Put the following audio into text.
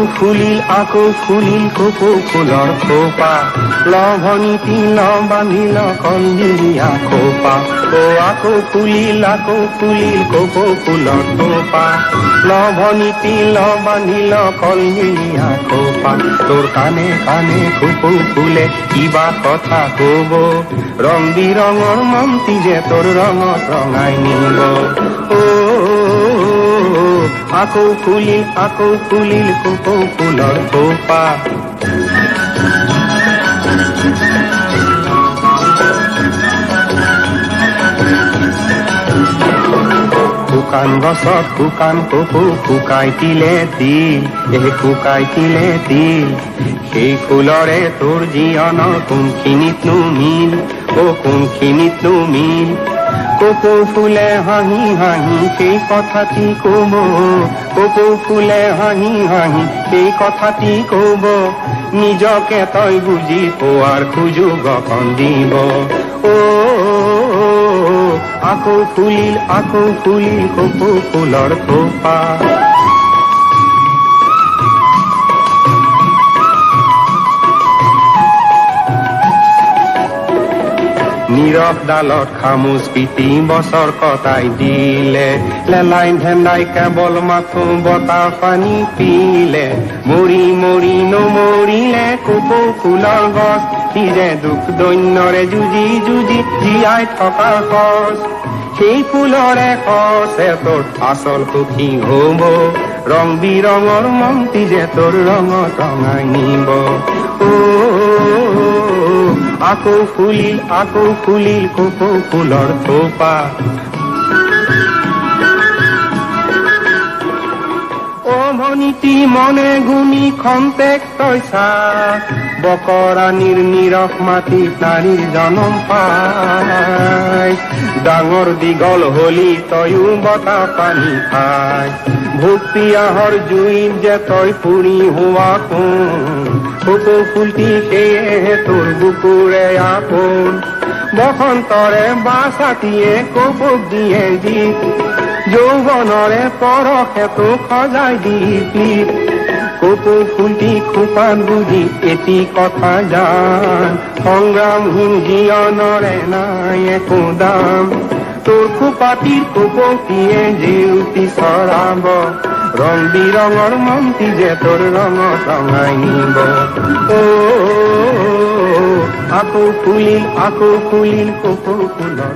আকৌ ফুলিল কপৌ ফুলৰ খোপা লভনীতি বান্ধিল কলদিলীয়া খোপা আকৌ ফুলিল কপৌ ফুলৰ খোপা লভনীতি বান্ধিল কলদিলীয়া খোপা তোৰ কানে কানে কপৌ ফুলে কিবা কথা কব ৰং বিৰঙৰ মন্ত্ৰী যে তোৰ ৰঙত ৰঙাই নিব আকৌ ফুলিল কপৌ ফুলৰ খোপা শুকান গছত শুকান কপৌ শুকাই দিলে তিল সেই ফুলৰে তোৰ জীৱনৰ কোনখিনিতনো মিল কপৌ ফুলে হাঁহি হাঁহি সেই কথাটি কব কপৌ ফুলে হাঁহি হাঁহি সেই কথাটি কব নিজকে তই বুজি পোৱাৰ সুযোগ অকণ দিব আকৌ ফুলিল কপৌ ফুলৰ খোপা নীৰৱ ডালত খামোচ পিটি বছৰ কটাই দিলে লেলাই ভেন্দাই কেৱল মাথো বতাহ পানী পিলে মৰি নমৰিলে কপৌ ফুলৰ গছ সিৰে দুখ দৈন্যৰে যুঁজি জীয়াই থকা কছ সেই ফুলৰে কছে তোৰ আচল সুখী হব ৰং বিৰঙৰ মন্ত্ৰী যে তোৰ ৰঙত ৰঙাই নিব আকৌ ফুলিল কপৌ ফুলৰ খোপা ভনীতি মনে গুণি খন্তেক তই চা বকৰাণীৰ নিৰখ মাটি নাৰীৰ জনম পাই ডাঙৰ দীঘল হলি তয়ো বতাহ পানী খাই ভোক পিয়াহৰ জুইত যে তই পুৰি হোৱা কোন কপৌ ফুলটি সেয়েহে তোৰ বুকুৰে আপোন বসন্তৰে বাছাটিয়ে কপৌক দিয়ে গীত যৌৱনৰে পৰশে তোক সজাই দি কপৌ ফুলটি খোপাত বুজি এটি কথা জান সংগ্ৰামহীন জীৱনৰে নাই একো দাম তোৰ খোপাটিৰ কপৌটিয়ে জেউতি চৰাব ৰং বিৰঙৰ মন্ত্ৰী যে তোৰ ৰঙত ৰঙাই নিব আকৌ ফুলিল কপৌ ফুলৰ